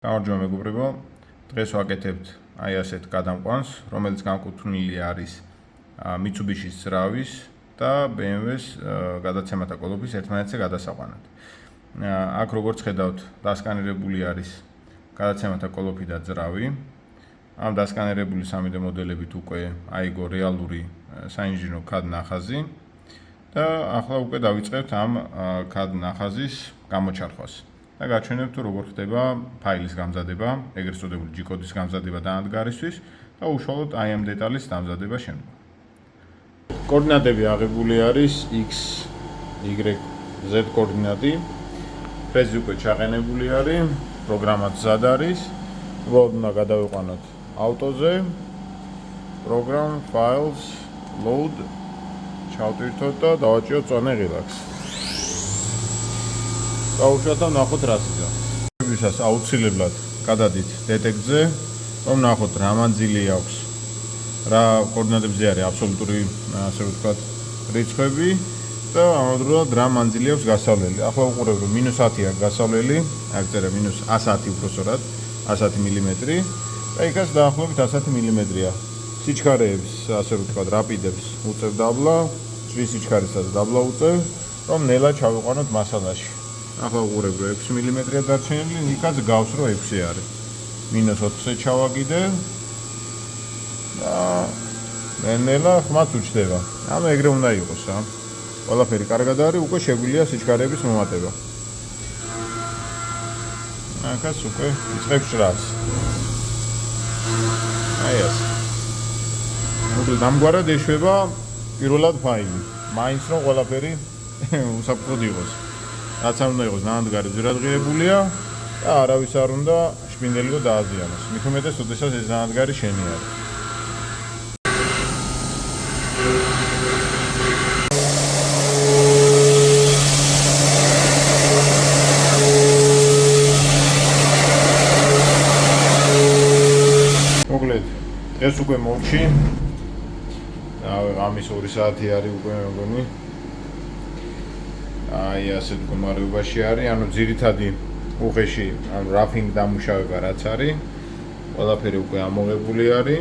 გამარჯობა მეგობრებო, დღეს ვაკეთებთ აი ასეთ გადამყვანს, რომელიც განკუთვნილი არის Mitsubishi-ის ძრავის და BMW-ს გადაცემათა კოლოფის ერთმანეთზე გადასაყვანად. აქ როგორც ხედავთ, დასკანირებული არის გადაცემათა კოლოფი და ძრავი. ამ დასკანირებული 3D მოდელებით უკვე აიგო რეალური საინჟინრო CAD ნახაზი და ახლა უკვე დავიწყებთ ამ CAD ნახაზის გამოჩარხვას. და გაჩვენებთ თუ როგორ ხდება ფაილის გამზადება, ეგრეთ წოდებული G-კოდის გამზადება დანადგარისთვის და უშუალოდ აი ამ დეტალის დამზადება შემდგომ. კოორდინატები აღებული არის X, Y, Z კოორდინატი. ფრეზი უკვე ჩაყენებული არის, პროგრამაც მზად არის. უბრალოდ უნდა გადავიყვანოთ ავტოზე, program, files, load, ჩავტვირთოთ და დავაჭიროთ წონე relax. Გავუშვათ და ნახოთ რა სიზა. Ვისაც აუცილებლად გადადით დეტექტზე, რომ ნახოთ რა მანძილი აქვს. რა კოორდინატებზე არის აბსოლუტური, ასე ვთქვათ, რიცხვები და ამავდროულად რა მანძილი აქვს გასავლელი. ახლა უყურებ რომ -10 აქვს გასავლელი, აქ წერა -110 უბრალოდ 110 მმ და იქაც დაახლოებით 110 მმ-ია. სიჩქარეებს, ასე ვთქვათ, რაპიდებს უწევ დაბლა, წვის სიჩქარესაც დაბლა უწევ, რომ ნელა ჩავიყვანოთ მასალაში. ახლა უყურებ რომ 6 მმ-ია დარჩენილი, იქაც გავს რომ 6 არის. -4-ზე ჩავაგიდებ და ნელა ხმაც უჩდება. ამ ეგრე უნდა იყოს, ყველაფერი კარგად არის, უკვე შეგვიძლია სიჩქარეების მომატება. აქაც უკვე იწყებს ჭრას. აი ასე. მოკლედ ამგვარად ეშვება პირველად ფაილი. მაინც რომ ყველაფერი უსაფრთხოდ იყოს. რაც არ უნდა იყოს ნაამდგარი ძვირადღირებულია და არავის არ უნდა შპინდელი რომ დააზიანოს. მით უმეტეს, ოდესაც ეს ნაამდგარი შენი არის. მოკლედ, დღეს უკვე მოვჩი. ამის 2 საათი არის უკვე მეგონი. აი ასე მდგომარეობაში არის, ანუ ძირითადი უხეში, ანუ რაფინგ დამუშავება რაც არის, ყველაფერი უკვე ამოღებული არის.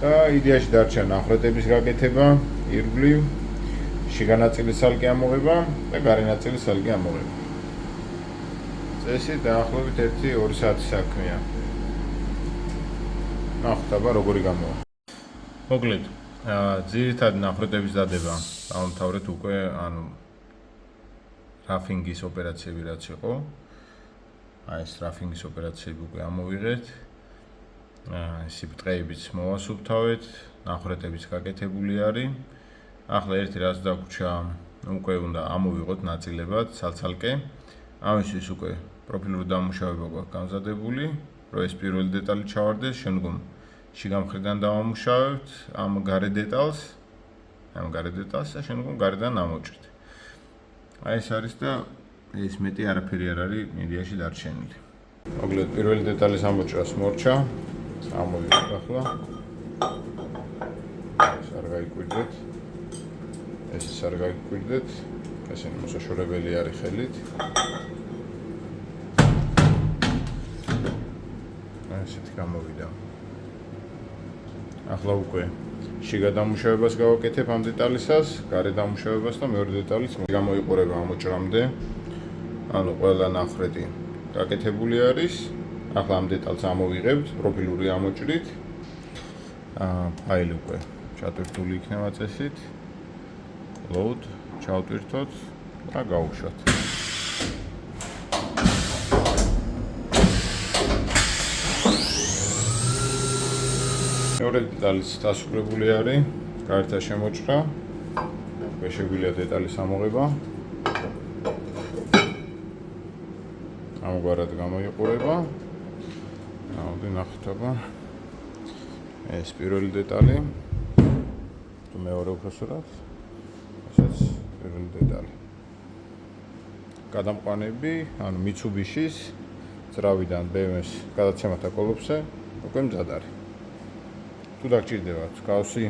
და იდეაში დარჩა ნახრეტების გაკეთება, ირგვლივ, შიგა ნაწილის სალკე ამოღება და გარე ნაწილის სალკე ამოღება. წესი დაახლოებით 1-2 საათის საქმეა. ნახოთ აბა როგორი გამოვა. მოკლედ, ძირითადი ნახრეტების დადება დავამთავრეთ უკვე, ანუ რაფინგის ოპერაციები რაც იყო. აი ეს რაფინგის ოპერაციები უკვე ამოვიღეთ. სიბრტყეებიც მოვასუფთავეთ, ნახრეტებიც გაკეთებული არის. ახლა ერთი რაც დაგვრჩა, უკვე უნდა ამოვიღოთ ნაწილებად, ცალ-ცალკე. ამისთვის უკვე პროფილური დამუშავება გვაქვს გამზადებული, რომ ეს პირველი დეტალი ჩავარდეს, შემდგომ შიგა მხრიდან დავამუშავებთ ამ გარე დეტალს და შემდგომ გარედან ამოვჭრით. აი ეს არის და ეს მეტი არაფერი არ არის მედიაში დარჩენილი. მოკლედ პირველი დეტალის ამოჭრას მორჩა. ამოვიღეთ ახლა. ეს არ გაიკვირდეთ. ეს არ გაიკვირდეთ. ესენი მოსაშორებელი არის ხელით. ესეთი გამოვიდა. ახლა უკვე შიგა დამუშავებას გავაკეთებ ამ დეტალისას, გარე დამუშავებას და მეორე დეტალის გამოიყურება ამოჭრამდე. ანუ ყველა ნახრეტი გაკეთებული არის. ახლა ამ დეტალს ამოვიღებთ, პროფილური ამოჭრით. ფაილი უკვე ჩატვირთული იქნება წესით. load, ჩავტვირთოთ და გავუშვათ. მეორე დეტალის დასრულებული არის, გარეთ შემოჭრა. უკვე შეგვიძლია დეტალის ამოღება. ამგვარად გამოიყურება. ნახეთ აბა. ეს პირველი დეტალი. თუ მეორე უბრალოდ. ესაც პირველი დეტალი. გადამყვანები, ანუ Mitsubishi-ის ძრავიდან BMW-ს გადაცემათა კოლოფზე უკვე მზად არის. თუ დაგჭირდებათ მსგავსი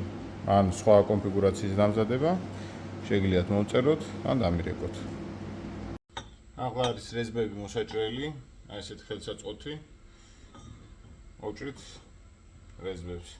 ან სხვა კონფიგურაციის დამზადება, შეგიძლიათ მოვწეროთ ან დამირეკოთ. ახლა არის რეზბები მოსაჭრელი, აი ესეთ ხელსაწყოთი მოვჭრით რეზბებს.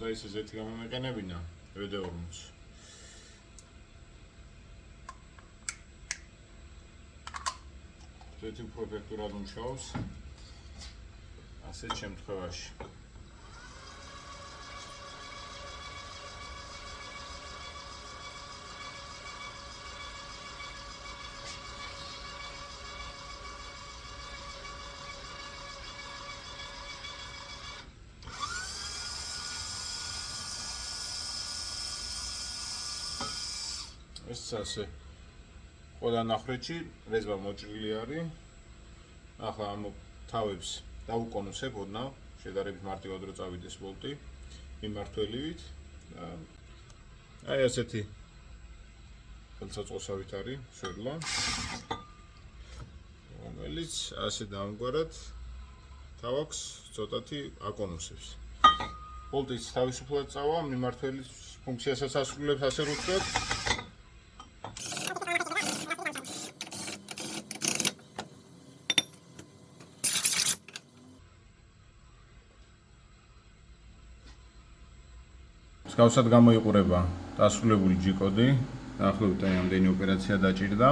და ის ზეთი გამომეყენებინა VD40. ზეთი პროფექტურად მუშაობს ასეთ შემთხვევაში. ეს ასე ყველა ნახრეთში რეზბა მოჭრილი არის. ახლა ამ თავებს დავუკონუსებ ოდნავ, შედარებით მარტივად რო წავიდეს ვოლტი მიმართველივით. აი ასეთი ხელსაწყოსავით არის სვერლა, რომელიც ასე დამგვარად თავaks ცოტათი აკონუსებს. ვოლტიც თავისუფლად წავა, მიმართველის ფუნქციასაც ასრულებს, ასე რომ ვთქვათ. მსგავსად გამოიყურება დასრულებული G-კოდი. დაახლოებით აი ამდენი ოპერაცია დაჭირდა.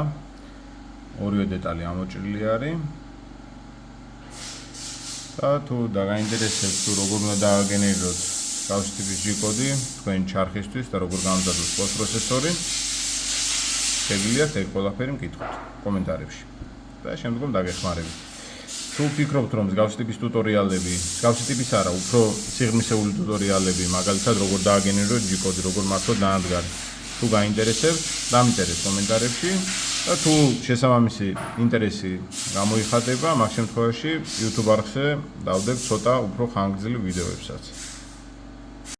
ორივე დეტალი ამოჭრილი არის. და თუ დაგაინტერესებთ თუ როგორ უნდა დააგენერიროთ მსგავსი ტიპის G-კოდი თქვენ ჩარხისთვის და როგორ გამზადოთ პოსტპროცესორი, შეგიძლიათ ეს ყველაფერი მკითხოთ კომენტარებში და შემდგომ დაგეხმარებით. თუ ფიქრობთ რომ მსგავსი ტიპის ტუტორიალები, მსგავსი ტიპის არა, უფრო სიღრმისეული ტუტორიალები, მაგალითად როგორ დააგენერიროთ G-კოდი, როგორ მართოთ ნაადგარი, თუ გაინტერესებთ, დამიწერეთ კომენტარებში და თუ შესაბამისი ინტერესი გამოიხატება, მაგ შემთხვევაში YouTube არხზე დავდებ ცოტა უფრო ხანგრძლივ ვიდეოებსაც.